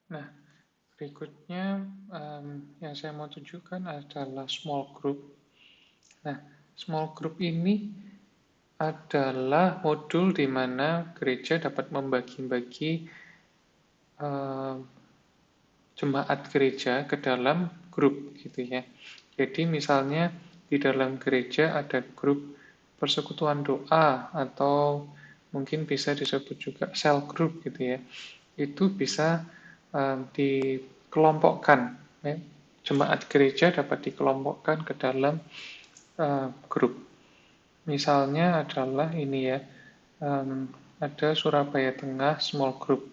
Nah, berikutnya yang saya mau tunjukkan adalah small group. Nah, small group ini adalah modul di mana gereja dapat membagi-bagi eh, jemaat gereja ke dalam grup gitu ya. Jadi misalnya di dalam gereja ada grup persekutuan doa atau mungkin bisa disebut juga cell group gitu ya. Itu bisa dikelompokkan. Ya. Jemaat gereja dapat dikelompokkan ke dalam grup. Misalnya adalah ini ya, ada Surabaya Tengah Small Group.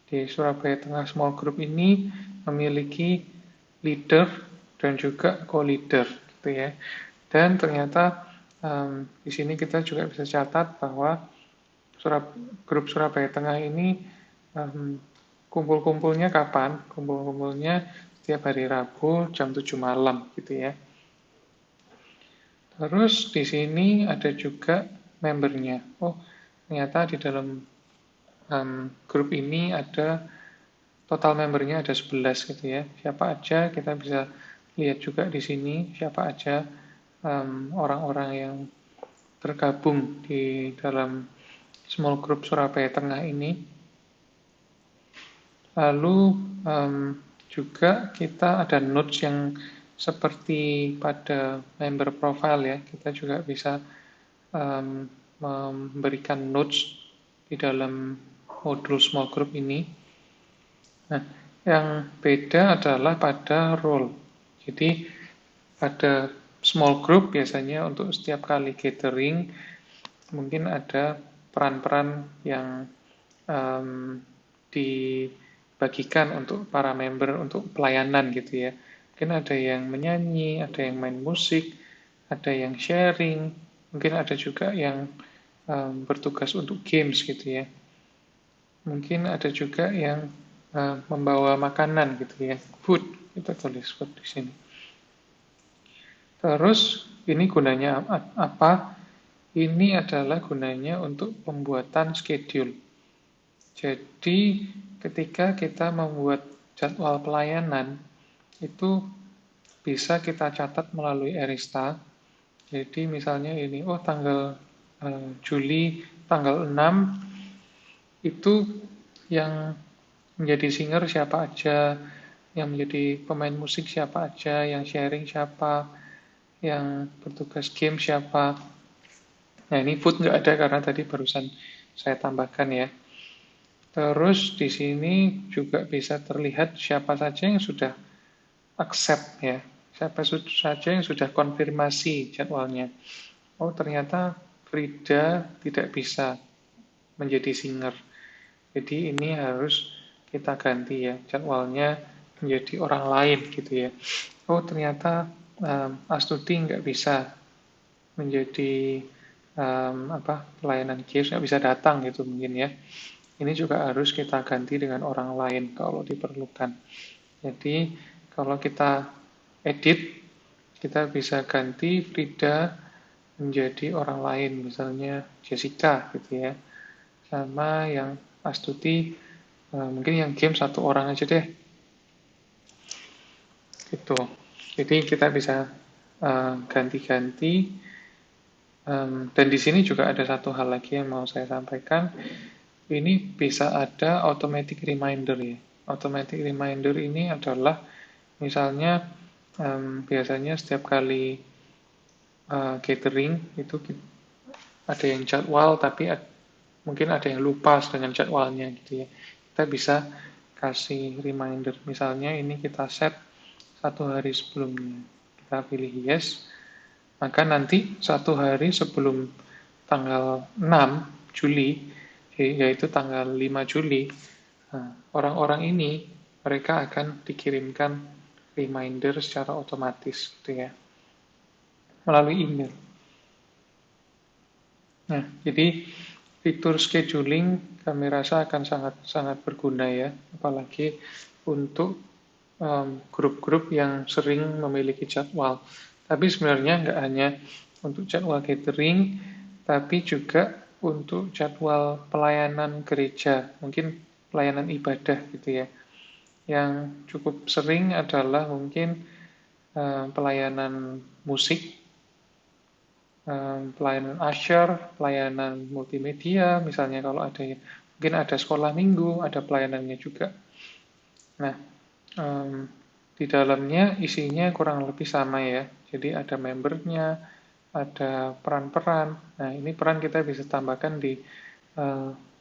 Di Surabaya Tengah Small Group ini memiliki leader dan juga co-leader, gitu ya. Dan ternyata di sini kita juga bisa catat bahwa grup Surabaya Tengah ini kumpul-kumpulnya kapan? Kumpul-kumpulnya setiap hari Rabu jam 7 malam, gitu ya. Terus di sini ada juga membernya. Oh, ternyata di dalam grup ini ada total membernya ada 11 gitu ya. Siapa aja kita bisa lihat juga di sini siapa aja orang-orang yang tergabung di dalam small group Surabaya Tengah ini. Lalu juga kita ada notes yang seperti pada member profile ya. Kita juga bisa memberikan notes di dalam modul small group ini. Nah, yang beda adalah pada role. Jadi pada small group biasanya untuk setiap kali gathering mungkin ada peran-peran yang um, dibagikan untuk para member untuk pelayanan gitu ya. Mungkin ada yang menyanyi, ada yang main musik, ada yang sharing, mungkin ada juga yang bertugas untuk games gitu ya. Mungkin ada juga yang membawa makanan gitu ya, food, kita tulis food di sini. Terus ini gunanya apa? Ini adalah gunanya untuk pembuatan schedule. Jadi ketika kita membuat jadwal pelayanan, itu bisa kita catat melalui Arista. Jadi misalnya ini, oh tanggal Juli tanggal 6 itu yang menjadi singer siapa aja, yang menjadi pemain musik siapa aja, yang sharing siapa, yang bertugas game siapa. Nah ini food nggak ada karena tadi barusan saya tambahkan ya. Terus di sini juga bisa terlihat siapa saja yang sudah accept ya, siapa saja yang sudah konfirmasi jadwalnya. Oh ternyata Frida tidak bisa menjadi singer. Jadi ini harus kita ganti ya jadwalnya menjadi orang lain gitu ya. Oh ternyata Astuti nggak bisa menjadi pelayanan kios, nggak bisa datang gitu mungkin ya. Ini juga harus kita ganti dengan orang lain kalau diperlukan. Jadi kalau kita edit, kita bisa ganti Frida menjadi orang lain, misalnya Jessica gitu ya. Sama yang Astuti, mungkin yang game satu orang aja deh. Gitu. Jadi kita bisa ganti-ganti. Dan di sini juga ada satu hal lagi yang mau saya sampaikan. Ini bisa ada automatic reminder ya. Automatic reminder ini adalah misalnya biasanya setiap kali gathering itu ada yang jadwal tapi mungkin ada yang lupa dengan jadwalnya gitu ya. Kita bisa kasih reminder. Misalnya ini kita set 1 hari sebelumnya. Kita pilih yes. Maka nanti 1 hari sebelum tanggal 6 Juli, yaitu tanggal 5 Juli, orang-orang ini mereka akan dikirimkan reminder secara otomatis gitu ya, melalui email. Nah, jadi fitur scheduling kami rasa akan sangat berguna ya, apalagi untuk grup-grup yang sering memiliki jadwal. Tapi sebenarnya nggak hanya untuk jadwal gathering, tapi juga untuk jadwal pelayanan gereja, mungkin pelayanan ibadah gitu ya. Yang cukup sering adalah mungkin pelayanan musik, pelayanan usher, pelayanan multimedia, misalnya kalau ada mungkin ada sekolah minggu, ada pelayanannya juga. Nah, di dalamnya isinya kurang lebih sama ya. Jadi ada membernya, ada peran-peran. Nah, ini peran kita bisa tambahkan di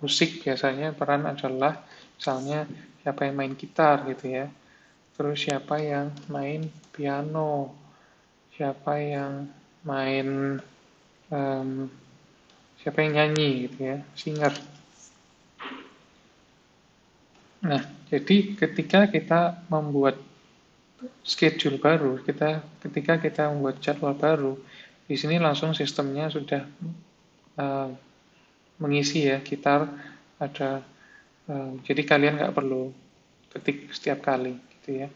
musik biasanya peran adalah misalnya siapa yang main gitar gitu ya. Terus siapa yang main piano, siapa yang main siapa yang nyanyi gitu ya, singer. Nah, jadi ketika kita membuat schedule baru, ketika kita membuat jadwal baru, di sini langsung sistemnya sudah uh, mengisi ya gitar ada. Jadi kalian nggak perlu ketik setiap kali, gitu ya.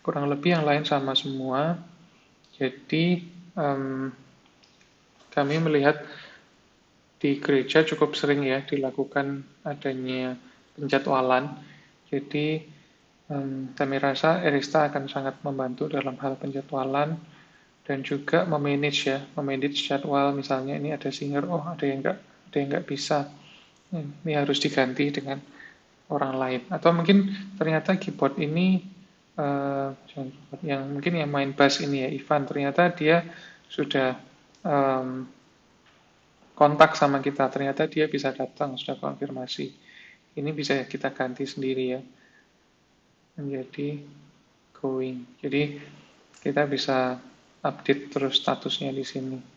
Kurang lebih yang lain sama semua. Jadi kami melihat di gereja cukup sering ya dilakukan adanya penjadwalan. Jadi kami rasa Erista akan sangat membantu dalam hal penjadwalan dan juga memanage jadwal. Misalnya ini ada singer, oh ada yang nggak bisa, ini harus diganti dengan orang lain. Atau mungkin ternyata keyboard ini yang mungkin yang main bass ini ya Ivan, ternyata dia sudah kontak sama kita, ternyata dia bisa datang, sudah konfirmasi. Ini bisa kita ganti sendiri ya, menjadi going. Jadi kita bisa update terus statusnya di sini.